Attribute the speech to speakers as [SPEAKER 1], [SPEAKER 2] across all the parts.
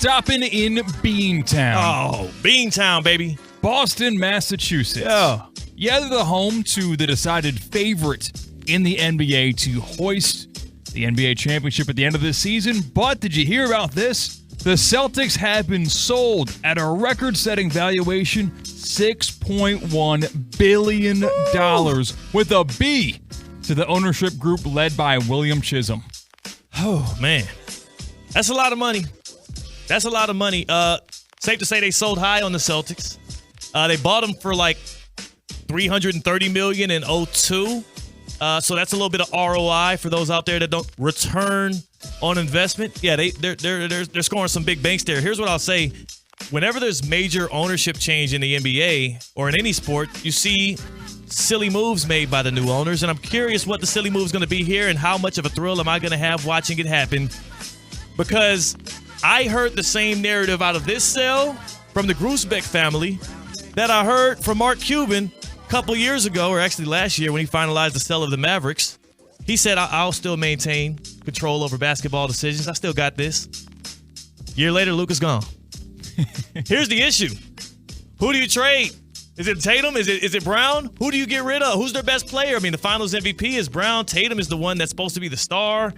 [SPEAKER 1] stopping in Beantown.
[SPEAKER 2] Oh, Beantown, baby.
[SPEAKER 1] Boston, Massachusetts.
[SPEAKER 2] Yeah.
[SPEAKER 1] Yeah, they're the home to the decided favorite in the NBA to hoist the NBA championship at the end of this season. But did you hear about this? The Celtics have been sold at a record-setting valuation, $6.1 billion with a B to the ownership group led by William Chisholm.
[SPEAKER 2] Oh, man. That's a lot of money. That's a lot of money. Safe to say they sold high on the Celtics. They bought them for like $330 million in 2002. So that's a little bit of ROI for those out there that don't return on investment. Yeah, they're scoring some big banks there. Here's what I'll say. Whenever there's major ownership change in the NBA or in any sport, you see silly moves made by the new owners. And I'm curious what the silly move is going to be here and how much of a thrill am I going to have watching it happen. Because I heard the same narrative out of this sale from the Grusbeck family that I heard from Mark Cuban a couple years ago, or actually last year when he finalized the sale of the Mavericks. He said, I'll still maintain control over basketball decisions. I still got this. Year later, Luka's gone. Here's the issue. Who do you trade? Is it Tatum? Is it Brown? Who do you get rid of? Who's their best player? I mean, the finals MVP is Brown. Tatum is the one that's supposed to be the star.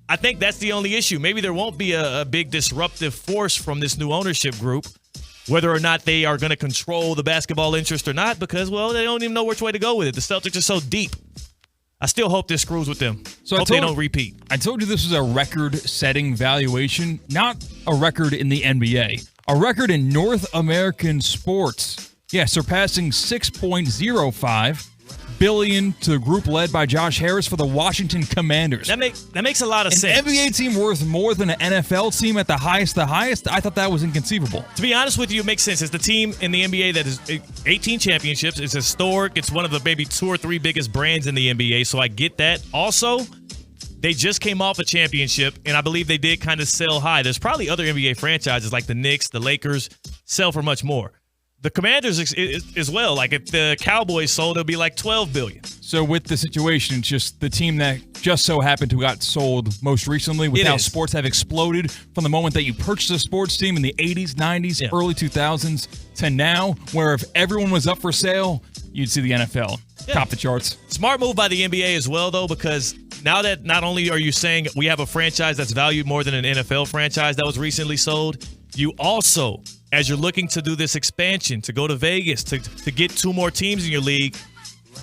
[SPEAKER 2] I think that's the only issue. Maybe there won't be a big disruptive force from this new ownership group, whether or not they are going to control the basketball interest or not, because, well, they don't even know which way to go with it. The Celtics are so deep. I still hope this screws with them. So hope they don't repeat.
[SPEAKER 1] I told you this was a record-setting valuation, not a record in the NBA. A record in North American sports. Yeah, surpassing $6.05 billion to the group led by Josh Harris for the Washington Commanders.
[SPEAKER 2] That makes a lot of sense.
[SPEAKER 1] An NBA team worth more than an NFL team at the highest? I thought that was inconceivable.
[SPEAKER 2] To be honest with you, it makes sense. It's the team in the NBA that is 18 championships. It's historic. It's one of the maybe 2 or 3 biggest brands in the NBA, so I get that. Also, they just came off a championship, and I believe they did kind of sell high. There's probably other NBA franchises like the Knicks, the Lakers, sell for much more. The Commanders as well. Like if the Cowboys sold, it'll be like $12 billion.
[SPEAKER 1] So with the situation, it's just the team that just so happened to got sold most recently with how sports have exploded from the moment that you purchased a sports team in the 80s, 90s, early 2000s to now, where if everyone was up for sale, you'd see the NFL top the charts.
[SPEAKER 2] Smart move by the NBA as well, though, because now that not only are you saying we have a franchise that's valued more than an NFL franchise that was recently sold, you also, as you're looking to do this expansion, to go to Vegas, to get 2 more teams in your league,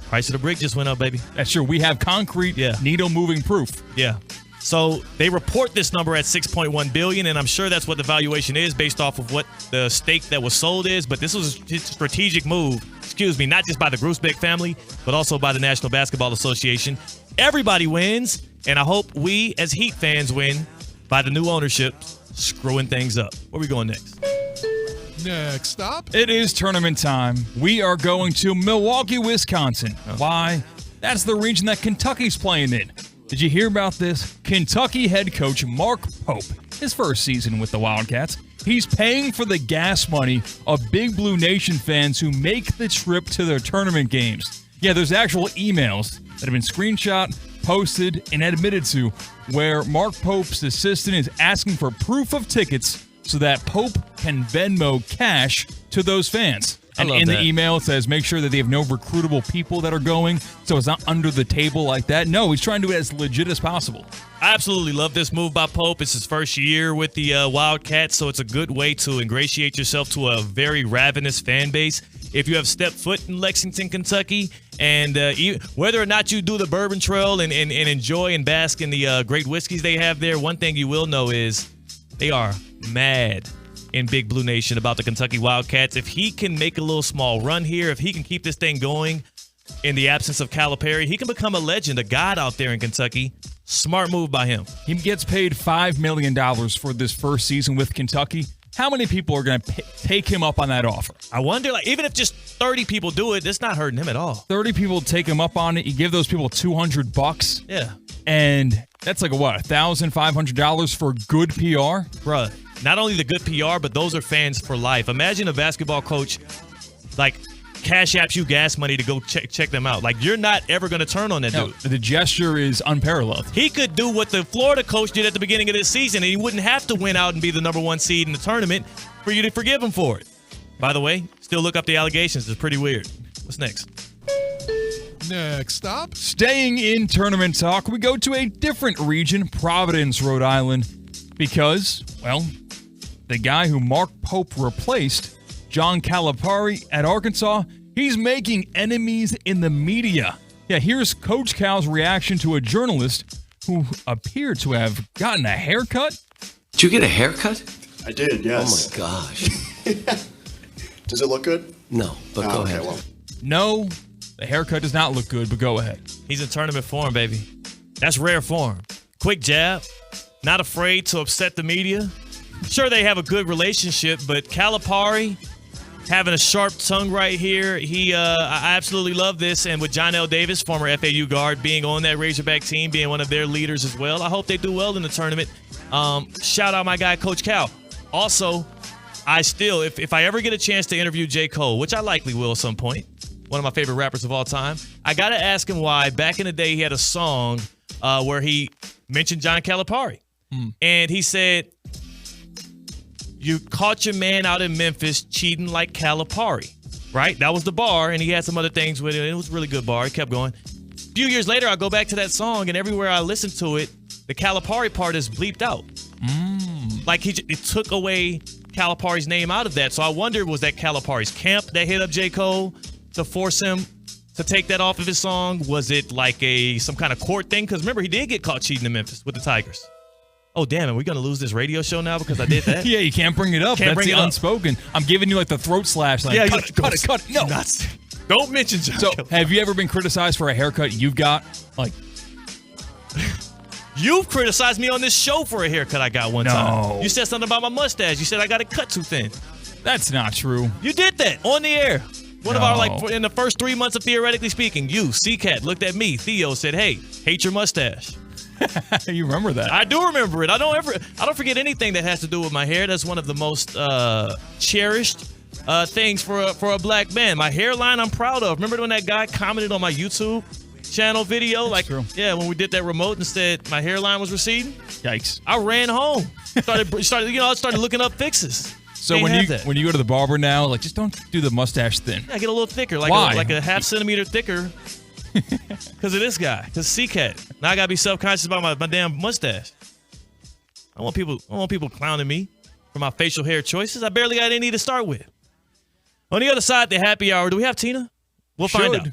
[SPEAKER 2] price of the brick just went up, baby.
[SPEAKER 1] That's true. We have concrete, needle-moving proof.
[SPEAKER 2] Yeah. So they report this number at $6.1 billion, and I'm sure that's what the valuation is based off of what the stake that was sold is. But this was a strategic move, not just by the Grusbeck family, but also by the National Basketball Association. Everybody wins, and I hope we as Heat fans win by the new ownership screwing things up. Where are we going next?
[SPEAKER 3] Next stop.
[SPEAKER 1] It is tournament time. We are going to Milwaukee, Wisconsin. Why? That's the region that Kentucky's playing in. Did you hear about this? Kentucky head coach Mark Pope, his first season with the Wildcats, he's paying for the gas money of Big Blue Nation fans who make the trip to their tournament games. Yeah, there's actual emails that have been screenshot, posted, and admitted to where Mark Pope's assistant is asking for proof of tickets so that Pope can Venmo cash to those fans. And in the email, it says, make sure that they have no recruitable people that are going, so it's not under the table like that. No, he's trying to do it as legit as possible.
[SPEAKER 2] I absolutely love this move by Pope. It's his first year with the Wildcats, so it's a good way to ingratiate yourself to a very ravenous fan base. If you have stepped foot in Lexington, Kentucky, and whether or not you do the Bourbon Trail and enjoy and bask in the great whiskeys they have there, one thing you will know is they are mad in Big Blue Nation about the Kentucky Wildcats. If he can make a little small run here, if he can keep this thing going in the absence of Calipari, he can become a legend, a god out there in Kentucky. Smart move by him.
[SPEAKER 1] He gets paid $5 million for this first season with Kentucky. How many people are going to take him up on that offer?
[SPEAKER 2] I wonder, even if just 30 people do it, it's not hurting him at all.
[SPEAKER 1] 30 people take him up on it. You give those people $200.
[SPEAKER 2] Yeah.
[SPEAKER 1] And that's like $1,500 for good PR?
[SPEAKER 2] Bruh. Not only the good PR, but those are fans for life. Imagine a basketball coach, cash apps you gas money to go check them out. Like, you're not ever going to turn on that dude.
[SPEAKER 1] The gesture is unparalleled.
[SPEAKER 2] He could do what the Florida coach did at the beginning of this season, and he wouldn't have to win out and be the number 1 seed in the tournament for you to forgive him for it. By the way, still look up the allegations. It's pretty weird. What's next?
[SPEAKER 3] Next stop.
[SPEAKER 1] Staying in tournament talk, we go to a different region, Providence, Rhode Island, because, well, the guy who Mark Pope replaced, John Calipari at Arkansas, he's making enemies in the media. Yeah, here's Coach Cal's reaction to a journalist who appeared to have gotten a haircut.
[SPEAKER 4] Did you get a haircut?
[SPEAKER 5] I did, yes.
[SPEAKER 4] Oh, my gosh.
[SPEAKER 5] Does it look good?
[SPEAKER 4] No, but go ahead.
[SPEAKER 5] Well.
[SPEAKER 1] No, the haircut does not look good, but go ahead.
[SPEAKER 2] He's in tournament form, baby. That's rare form. Quick jab, not afraid to upset the media. Sure, they have a good relationship, but Calipari having a sharp tongue right here. I absolutely love this. And with John L. Davis, former FAU guard, being on that Razorback team, being one of their leaders as well, I hope they do well in the tournament. Shout out my guy, Coach Cal. Also, if I ever get a chance to interview J. Cole, which I likely will at some point, one of my favorite rappers of all time, I got to ask him why back in the day he had a song where he mentioned John Calipari. And he said, "You caught your man out in Memphis cheating like Calipari," right? That was the bar, and he had some other things with it. It was a really good bar. He kept going. A few years later, I go back to that song, and everywhere I listen to it, the Calipari part is bleeped out. Like it took away Calipari's name out of that. So I wonder, was that Calipari's camp that hit up J. Cole to force him to take that off of his song? Was it like some kind of court thing? Because remember, he did get caught cheating in Memphis with the Tigers. Oh, damn, are we going to lose this radio show now because I did that?
[SPEAKER 1] Yeah, you can't bring it up. That's the unspoken. I'm giving you like the throat slash. Like,
[SPEAKER 2] yeah,
[SPEAKER 1] cut it. No.
[SPEAKER 2] Don't mention John.
[SPEAKER 1] So, have you ever been criticized for a haircut you've got? Like,
[SPEAKER 2] you've criticized me on this show for a haircut I got one time. You said something about my mustache. You said I got it cut too thin.
[SPEAKER 1] That's not true.
[SPEAKER 2] You did that on the air. One of our, in the first 3 months of Theoretically Speaking, you, C-Cat, looked at me. Theo said, "Hey, hate your mustache."
[SPEAKER 1] You remember that?
[SPEAKER 2] I do remember it. I don't forget anything that has to do with my hair. That's one of the most cherished things for a black man. My hairline, I'm proud of. Remember when that guy commented on my YouTube channel video?
[SPEAKER 1] That's true.
[SPEAKER 2] Yeah, when we did that remote and said my hairline was receding.
[SPEAKER 1] Yikes!
[SPEAKER 2] I ran home. Started looking up fixes.
[SPEAKER 1] So when you go to the barber now, like, just don't do the mustache thin.
[SPEAKER 2] I get a little thicker, like a half centimeter thicker. Because of this guy, because C-Cat. Now I gotta be self-conscious about my damn mustache. I want people clowning me for my facial hair choices. I barely got any to start with. On the other side, the happy hour. Do we have Tina? We'll find out.